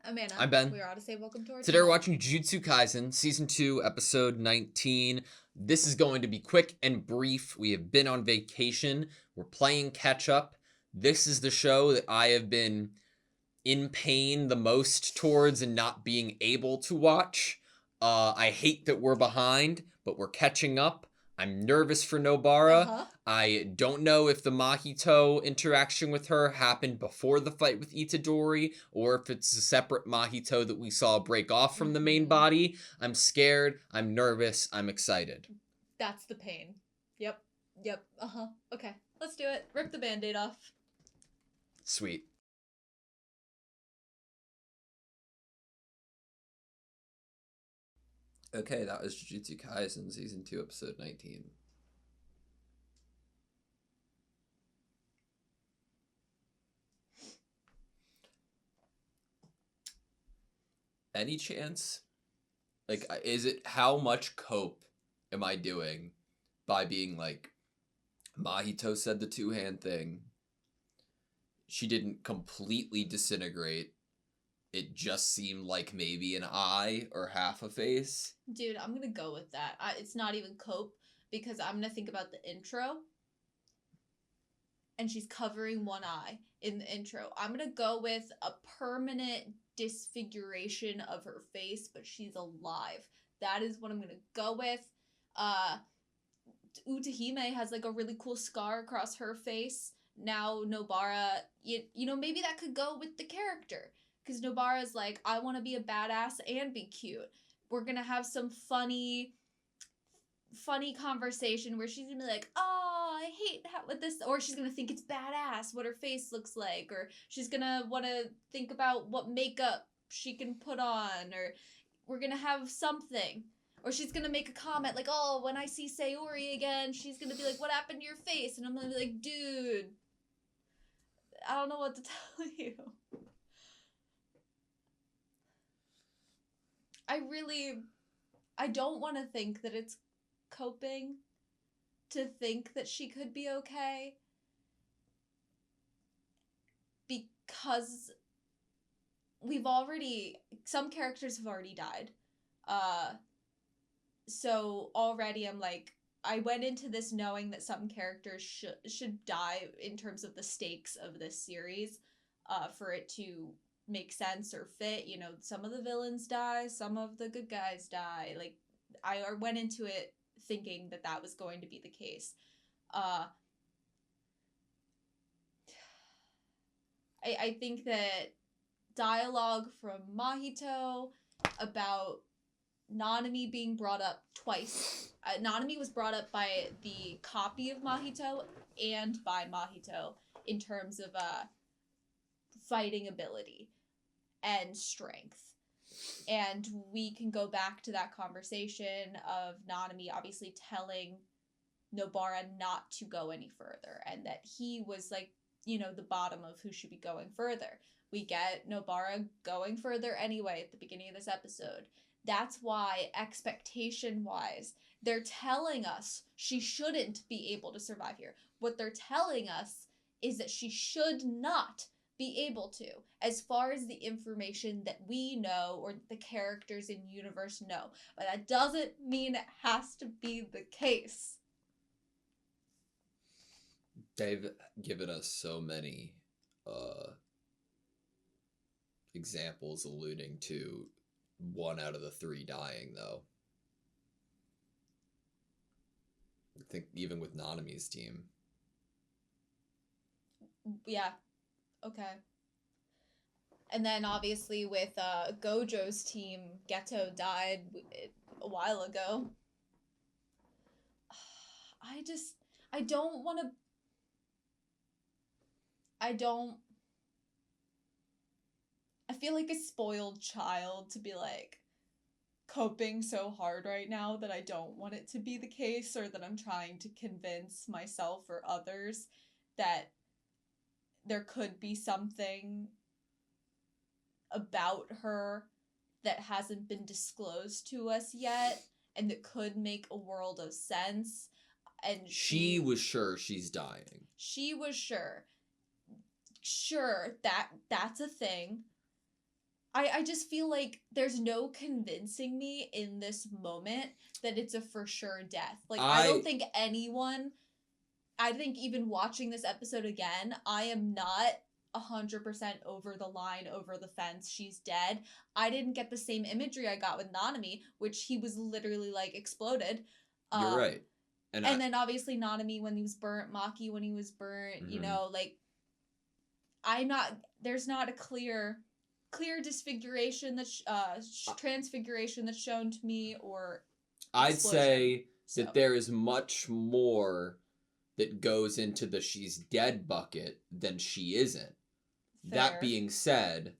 I'm Anna. I'm Ben. We're AutoSave. Welcome to our Today channel. we're watching Jujutsu Kaisen, Season 2, Episode 19. This is going to be quick and brief. We have been on vacation. We're playing catch-up. This is the show that I have been in pain the most towards and not being able to watch. I hate that we're behind, but we're catching up. I'm nervous for Nobara. I don't know if the Mahito interaction with her happened before the fight with Itadori, or if it's a separate Mahito that we saw break off from the main body. I'm scared. I'm nervous. I'm excited. That's the pain. Yep. Okay, let's do it. Rip the Band-Aid off. Sweet. Okay, that was Jujutsu Kaisen Season 2, Episode 19. Any chance? Like, is it how much cope am I doing by being like, Mahito said the two-hand thing. She didn't completely disintegrate. It just seemed like maybe an eye or half a face. Dude, I'm gonna go with that. It's not even cope, because I'm gonna think about the intro. And she's covering one eye in the intro. I'm gonna go with a permanent disfiguration of her face, but she's alive. That is what I'm gonna go with. Utahime has like a really cool scar across her face. Now Nobara, you know, maybe that could go with the character. Because Nobara's like, I want to be a badass and be cute. We're going to have some funny conversation where she's going to be like, oh, I hate with this. Or she's going to think it's badass what her face looks like. Or she's going to want to think about what makeup she can put on. Or we're going to have something. Or she's going to make a comment like, oh, when I see Sayori again, she's going to be like, what happened to your face? And I'm going to be like, dude, I don't know what to tell you. I don't want to think that it's coping to think that she could be okay. Because some characters have already died. So already I'm like, I went into this knowing that some characters should die in terms of the stakes of this series, for it to make sense or fit. You know, some of the villains die, some of the good guys die. Like, I went into it thinking that that was going to be the case. I think that dialogue from Mahito about Nanami being brought up twice. Nanami was brought up by the copy of Mahito and by Mahito in terms of fighting ability and strength. And we can go back to that conversation of Nanami obviously telling Nobara not to go any further, and that he was like, you know, the bottom of who should be going further. We get Nobara going further anyway at the beginning of this episode. That's why, expectation-wise, they're telling us she shouldn't be able to survive here. What they're telling us is that she should not be able to, as far as the information that we know or the characters in universe know. But that doesn't mean it has to be the case. They've given us so many examples alluding to 1 out of the 3 dying, though. I think even with Nanami's team. Yeah. Okay. And then obviously with Gojo's team, Geto died a while ago. I don't want to... I feel like a spoiled child to be like coping so hard right now that I don't want it to be the case, or that I'm trying to convince myself or others that there could be something about her that hasn't been disclosed to us yet and that could make a world of sense. And she was sure she's dying. She was sure. That's a thing. I just feel like there's no convincing me in this moment that it's a for sure death. Like, I don't think anyone, I think even watching this episode again, I am not 100% over the line, over the fence, she's dead. I didn't get the same imagery I got with Nanami, which he was literally, like, exploded. You're right. And then obviously Nanami when he was burnt, Maki when he was burnt, you know, like, there's not a clear disfiguration that's transfiguration that's shown to me, or I'd explosion. say that there is much more that goes into the she's dead bucket than she isn't. Fair. That being said,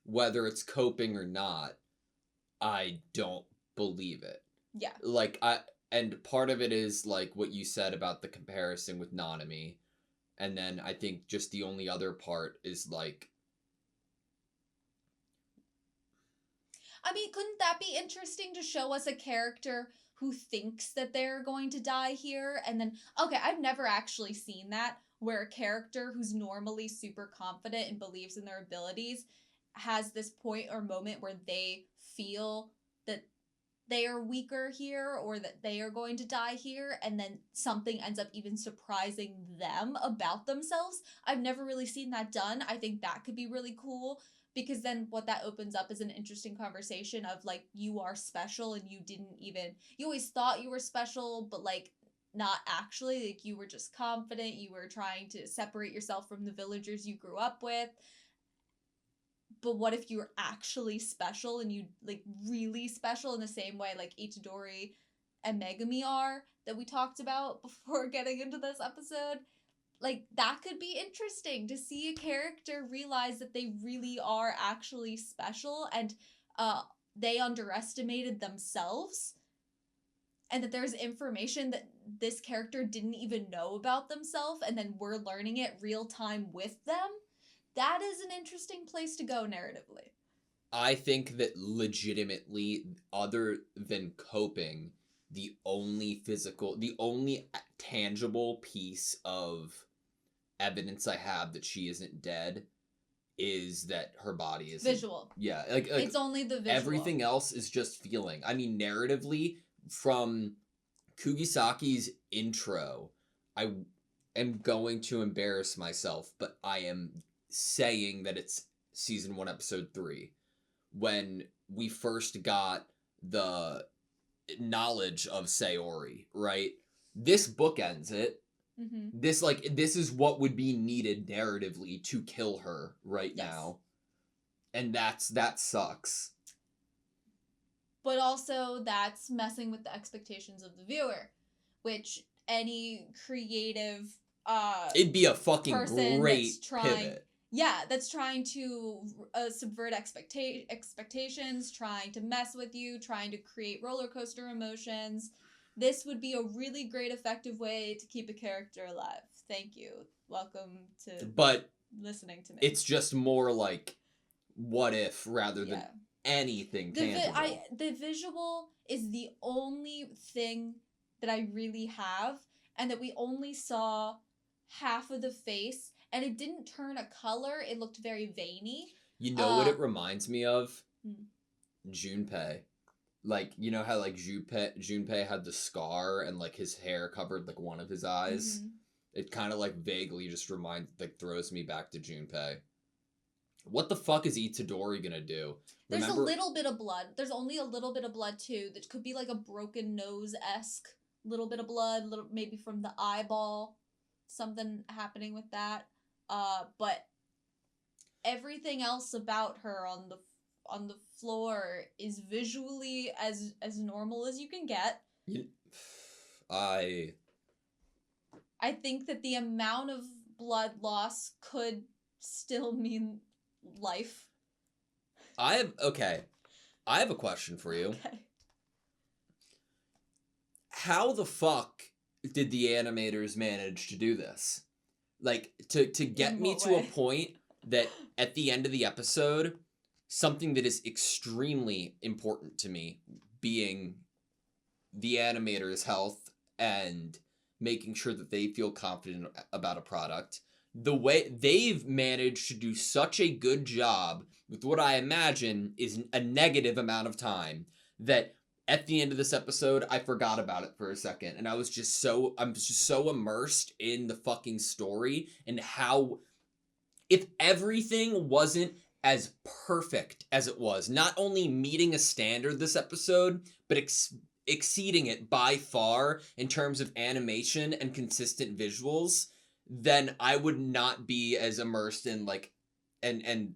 whether it's coping or not, I don't believe it. Yeah. Like, and part of it is like what you said about the comparison with Nanami. And then I think just the only other part is like, I mean, couldn't that be interesting to show us a character who thinks that they're going to die here? And then, okay, I've never actually seen that, where a character who's normally super confident and believes in their abilities has this point or moment where they feel that they are weaker here or that they are going to die here, and then something ends up even surprising them about themselves. I've never really seen that done. I think that could be really cool, because then what that opens up is an interesting conversation of, like, you are special and you always thought you were special, but, like, not actually. Like, you were just confident, you were trying to separate yourself from the villagers you grew up with. But what if you're actually special and you, like, really special in the same way, like, Itadori and Megumi are, that we talked about before getting into this episode? Like, that could be interesting to see a character realize that they really are actually special, and they underestimated themselves, and that there's information that this character didn't even know about themselves, and then we're learning it real time with them. That is an interesting place to go narratively. I think that legitimately, other than coping, the only tangible piece of evidence I have that she isn't dead is that her body is visual. Yeah, like it's only the visual. Everything else is just feeling. I mean, narratively, from Kugisaki's intro, I am going to embarrass myself, but I am saying that it's season 1, episode 3, when we first got the knowledge of Sayori, right? This bookends it. Mm-hmm. This is what would be needed narratively to kill her right now. And that sucks. But also that's messing with the expectations of the viewer, which any creative it'd be a fucking great pivot. Yeah, that's trying to subvert expectations, trying to mess with you, trying to create roller coaster emotions. This would be a really great, effective way to keep a character alive. Thank you. Welcome to listening to me. It's just more like, what if, rather than anything tangible. The visual is the only thing that I really have, and that we only saw half of the face, and it didn't turn a color. It looked very veiny. You know what it reminds me of? Junpei. Like, you know how, like, Junpei had the scar and, like, his hair covered, like, one of his eyes? Mm-hmm. It kind of, like, vaguely just throws me back to Junpei. What the fuck is Itadori gonna do? There's a little bit of blood. There's only a little bit of blood, too. That could be, like, a broken nose-esque little bit of blood, maybe from the eyeball. Something happening with that. But everything else about her on the floor is visually as normal as you can get. I think that the amount of blood loss could still mean life. I have a question for you. Okay. How the fuck did the animators manage to do this? Like, to get me to a point that at the end of the episode, something that is extremely important to me, being the animator's health and making sure that they feel confident about a product, the way they've managed to do such a good job with what I imagine is a negative amount of time that at the end of this episode I forgot about it for a second, and I'm just so immersed in the fucking story and how, if everything wasn't as perfect as it was, not only meeting a standard this episode, but exceeding it by far in terms of animation and consistent visuals, then I would not be as immersed in and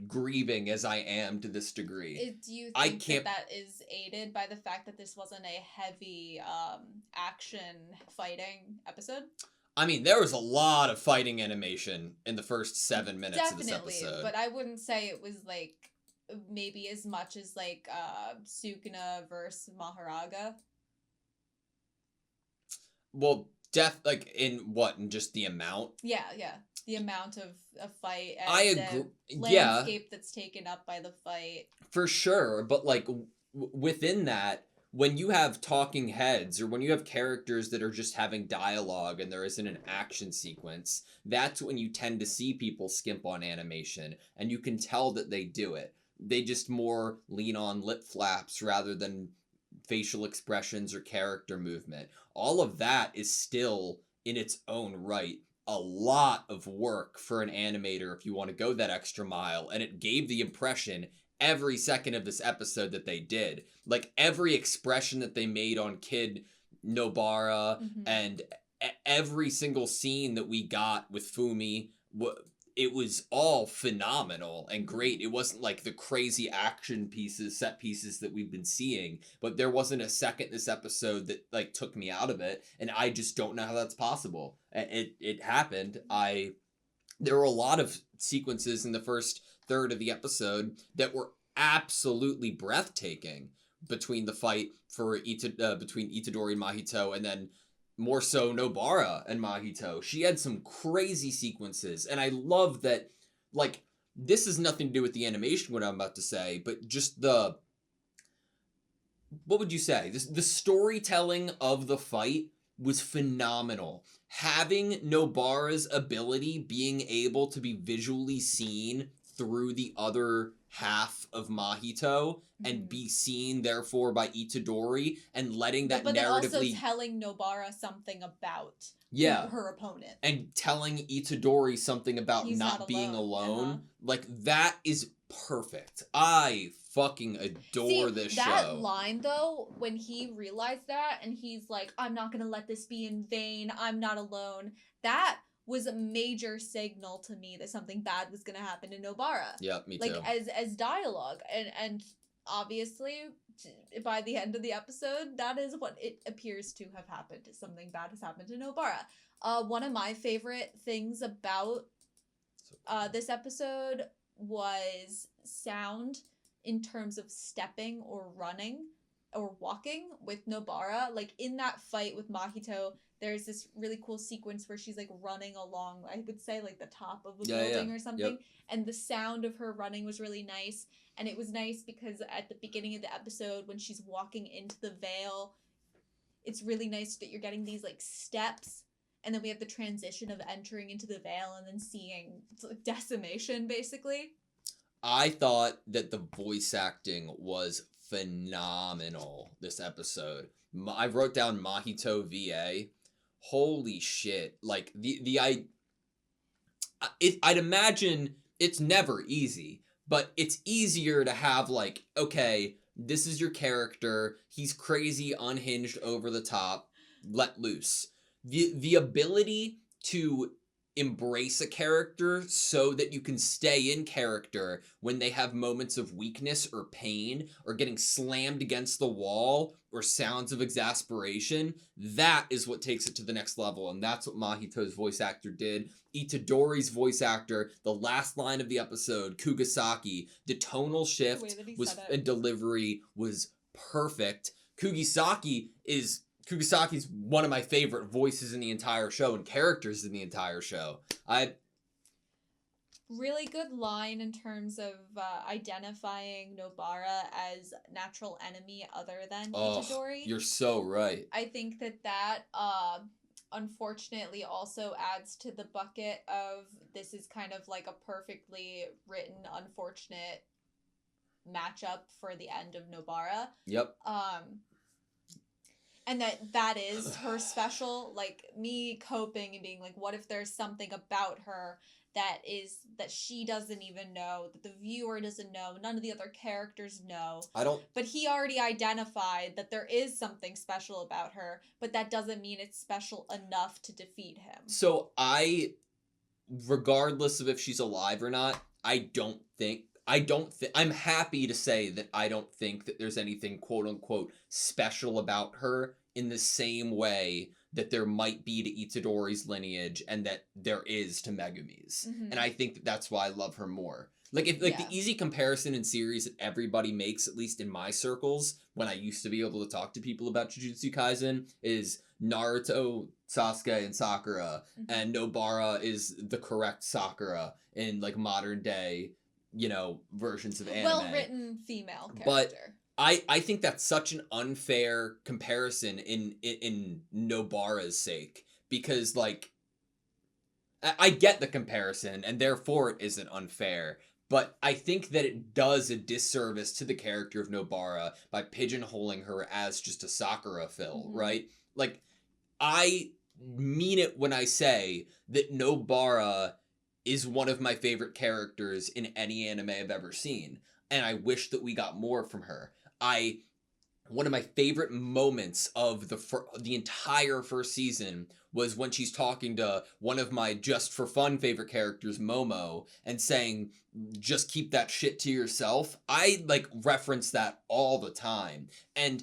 grieving as I am to this degree. Do you I think can't. that is aided by the fact that this wasn't a heavy action fighting episode? I mean, there was a lot of fighting animation in the first 7 minutes Definitely, of this episode. but I wouldn't say it was like maybe as much as like Sukuna versus Maharaga. Well, in what? In just the amount? Yeah. The amount of a fight and I agree. the landscape that's taken up by the fight. For sure, but like within that, when you have talking heads or when you have characters that are just having dialogue and there isn't an action sequence, that's when you tend to see people skimp on animation, and you can tell that they do it. They just more lean on lip flaps rather than facial expressions or character movement. All of that is still, in its own right, a lot of work for an animator if you want to go that extra mile, and it gave the impression every second of this episode that they did. Like, every expression that they made on Kid Nobara, and every single scene that we got with Fumi, it was all phenomenal and great. It wasn't like the crazy action set pieces that we've been seeing, but there wasn't a second this episode that like took me out of it, and I just don't know how that's possible. It happened. There were a lot of sequences in the first third of the episode that were absolutely breathtaking, between the fight for between Itadori and Mahito, and then more so Nobara and Mahito. She had some crazy sequences, and I love that, like, this has nothing to do with the animation, what I'm about to say, but just what would you say? The storytelling of the fight was phenomenal. Having Nobara's ability being able to be visually seen through the other half of Mahito and be seen therefore by Itadori, and letting that but narratively, also telling Nobara something about her opponent, and telling Itadori something about he's not being alone. Like, that is perfect. I fucking adore this show. That line though, when he realized that and he's like, I'm not gonna let this be in vain, I'm not alone, that was a major signal to me that something bad was gonna happen to Nobara. Yeah, me too. Like, as dialogue, and obviously by the end of the episode, that is what it appears to have happened. Something bad has happened to Nobara. One of my favorite things about this episode was sound in terms of stepping or running or walking with Nobara. Like, in that fight with Mahito, there's this really cool sequence where she's like running along, I would say, like the top of a building or something. Yep. And the sound of her running was really nice. And it was nice because at the beginning of the episode, when she's walking into the veil, it's really nice that you're getting these like steps. And then we have the transition of entering into the veil and then seeing decimation, basically. I thought that the voice acting was phenomenal this episode. I wrote down Mahito VA. Holy shit. Like, I'd imagine it's never easy, but it's easier to have, like, okay, this is your character, he's crazy, unhinged, over the top, let loose. The ability to embrace a character so that you can stay in character when they have moments of weakness or pain or getting slammed against the wall or sounds of exasperation, that is what takes it to the next level, and that's what Mahito's voice actor did. Itadori's voice actor, the last line of the episode, Kugisaki, the tonal shift and delivery was perfect. Kugisaki's one of my favorite voices in the entire show and characters in the entire show. Really good line in terms of identifying Nobara as natural enemy other than Itadori. You're so right. I think that unfortunately also adds to the bucket of this is kind of like a perfectly written, unfortunate matchup for the end of Nobara. Yep. And that is her special, like, me coping and being like, what if there's something about her that she doesn't even know, that the viewer doesn't know, none of the other characters know. But he already identified that there is something special about her, but that doesn't mean it's special enough to defeat him. So regardless of if she's alive or not, I'm happy to say that I don't think that there's anything quote unquote special about her in the same way that there might be to Itadori's lineage and that there is to Megumi's. Mm-hmm. And I think that that's why I love her more. Like, if the easy comparison in series that everybody makes, at least in my circles, when I used to be able to talk to people about Jujutsu Kaisen, is Naruto, Sasuke, and Sakura, mm-hmm. and Nobara is the correct Sakura in, like, modern day, versions of anime. Well-written female character. But I think that's such an unfair comparison in Nobara's sake, because, like, I get the comparison, and therefore it isn't unfair, but I think that it does a disservice to the character of Nobara by pigeonholing her as just a Sakura fill, mm-hmm. right? Like, I mean it when I say that Nobara is one of my favorite characters in any anime I've ever seen, and I wish that we got more from her. One of my favorite moments of the entire first season was when she's talking to one of my just for fun favorite characters, Momo, and saying, just keep that shit to yourself. I, like, reference that all the time. And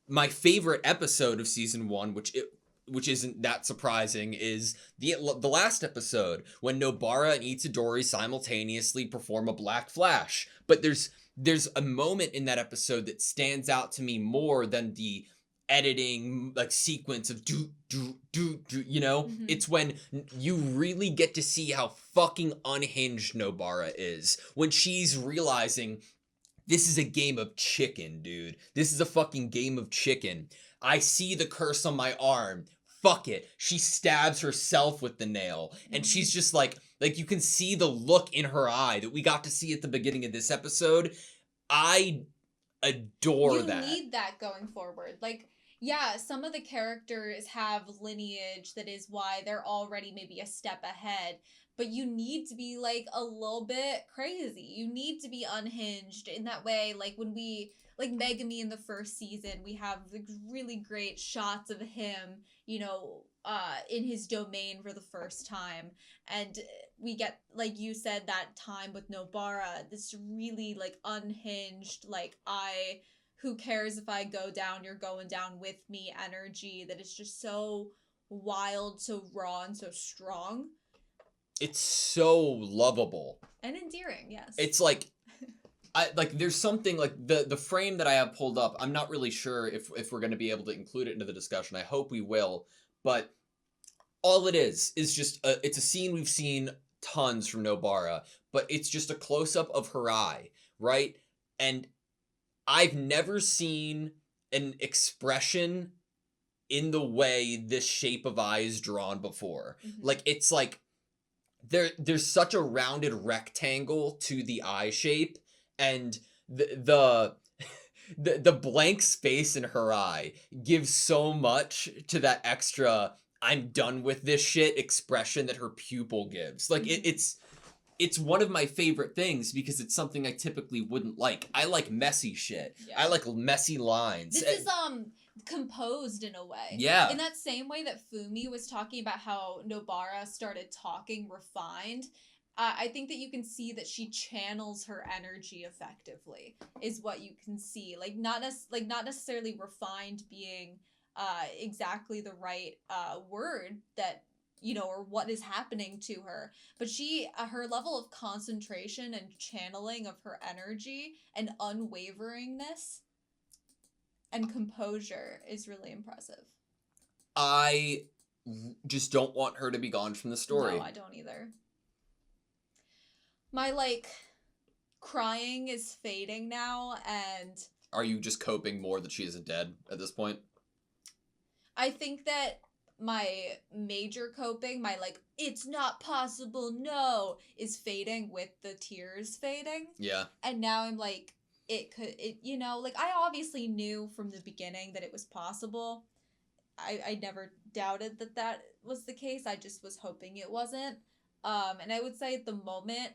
my favorite episode of season 1, which isn't that surprising, is the last episode when Nobara and Itadori simultaneously perform a Black Flash. But there's a moment in that episode that stands out to me more than the editing, like, sequence of do, mm-hmm. It's when you really get to see how fucking unhinged Nobara is. When she's realizing, this is a game of chicken, dude. This is a fucking game of chicken. I see the curse on my arm. Fuck it. She stabs herself with the nail. And she's just like you can see the look in her eye that we got to see at the beginning of this episode. I adore that. You need that going forward. Like, yeah, some of the characters have lineage that is why they're already maybe a step ahead. But you need to be, like, a little bit crazy. You need to be unhinged in that way. Like, when like, Megumi in the first season, we have, like, really great shots of him, in his domain for the first time. And we get, like you said, that time with Nobara, this really, like, unhinged, like, who cares if I go down, you're going down with me energy that is just so wild, so raw, and so strong. It's so lovable. And endearing, yes. It's like, there's something, like, the frame that I have pulled up, I'm not really sure if we're going to be able to include it into the discussion. I hope we will. But all it is just, it's a scene we've seen tons from Nobara, but it's just a close-up of her eye, right? And I've never seen an expression in the way this shape of eye is drawn before. Mm-hmm. Like, it's like, there's such a rounded rectangle to the eye shape, and the blank space in her eye gives so much to that extra I'm done with this shit expression that her pupil gives. Like, it's one of my favorite things because it's something I typically wouldn't like. I like messy shit. Yeah. I like messy lines. This is composed in a way. Yeah. In that same way that Fumi was talking about how Nobara started talking refined, I think that you can see that she channels her energy effectively, is what you can see. Like, not necessarily refined being exactly the right word that, or what is happening to her. But her level of concentration and channeling of her energy and unwaveringness and composure is really impressive. I just don't want her to be gone from the story. No, I don't either. My, like, crying is fading now, and... Are you just coping more that she isn't dead at this point? I think that my major coping, my like, it's not possible, no, is fading with the tears fading. Yeah. And now I'm like, you know, like I obviously knew from the beginning that it was possible. I never doubted that that was the case. I just was hoping it wasn't. And I would say at the moment,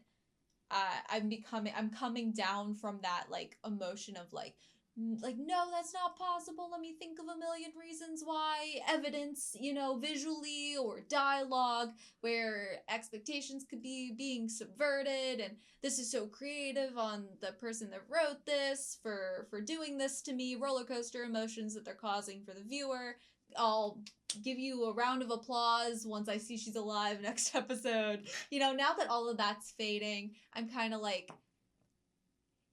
I'm coming down from that like emotion of like no, that's not possible, let me think of a million reasons why, evidence, you know, visually or dialogue where expectations could be being subverted, and this is so creative on the person that wrote this for doing this to me, roller coaster emotions that they're causing for the viewer. I'll give you a round of applause once I see she's alive next episode. You know, now that all of that's fading, I'm kind of like,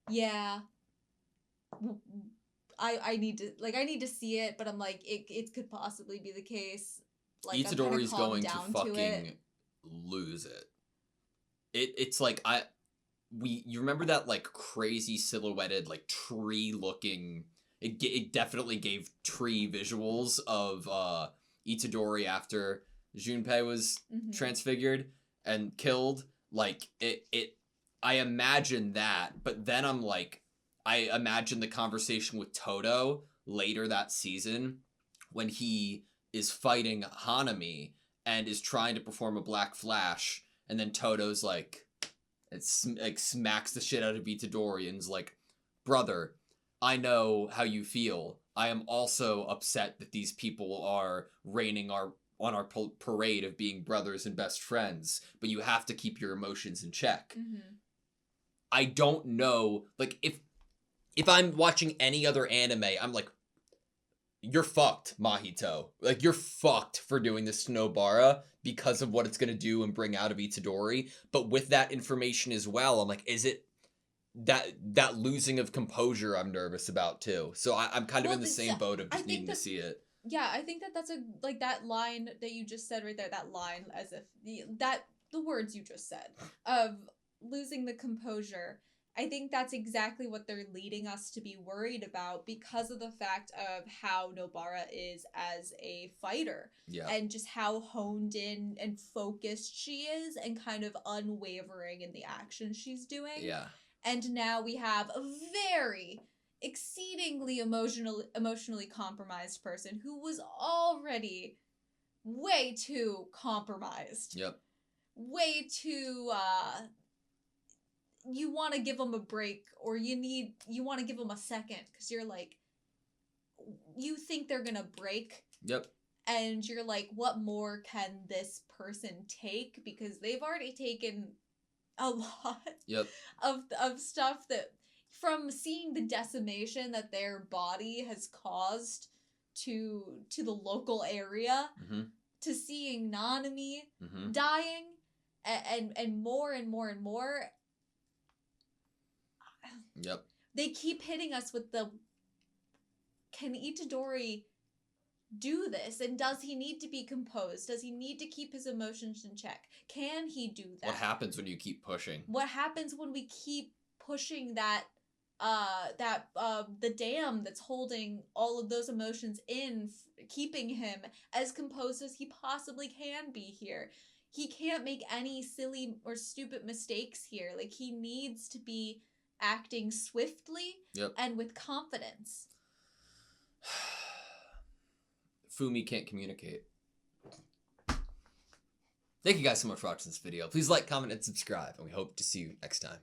yeah, I need to see it, but I'm like, it could possibly be the case. Like, Itadori's going to fucking lose it. It's like you remember that like crazy silhouetted like tree looking. It definitely gave tree visuals of Itadori after Junpei was transfigured and killed. Like I imagine that, but then I'm like, I imagine the conversation with Todo later that season when he is fighting Hanami and is trying to perform a Black Flash, and then Todo's like, like smacks the shit out of Itadori and's like, brother, I know how you feel. I am also upset that these people are raining on our parade of being brothers and best friends, but you have to keep your emotions in check. I don't know, like, if I'm watching any other anime, I'm like, you're fucked, Mahito. Like, you're fucked for doing this to Nobara because of what it's going to do and bring out of Itadori. But with that information as well, I'm like, is it that losing of composure I'm nervous about too? So I'm kind of in the same boat of just needing to see it. Yeah, I think that's like that line that you just said right there, that line, as if the words you just said of losing the composure, I think that's exactly what they're leading us to be worried about because of the fact of how Nobara is as a fighter. Yeah. And just how honed in and focused she is and kind of unwavering in the action she's doing. Yeah. And now we have a very exceedingly emotionally compromised person who was already way too compromised. Yep. Way too you want to give them a break, or you want to give them a second because you're like, you think they're gonna break. Yep. And you're like, what more can this person take? Because they've already taken a lot of stuff, that from seeing the decimation that their body has caused to the local area, to seeing Nanami dying, and more and more and more. Yep. They keep hitting us with the, can Itadori do this? And does he need to be composed? Does he need to keep his emotions in check? Can he do that? What happens when you keep pushing? What happens when we keep pushing that the dam that's holding all of those emotions in, keeping him as composed as he possibly can be here? He can't make any silly or stupid mistakes here. Like, he needs to be acting swiftly and with confidence. Fumi can't communicate. Thank you guys so much for watching this video. Please like, comment, and subscribe, and we hope to see you next time.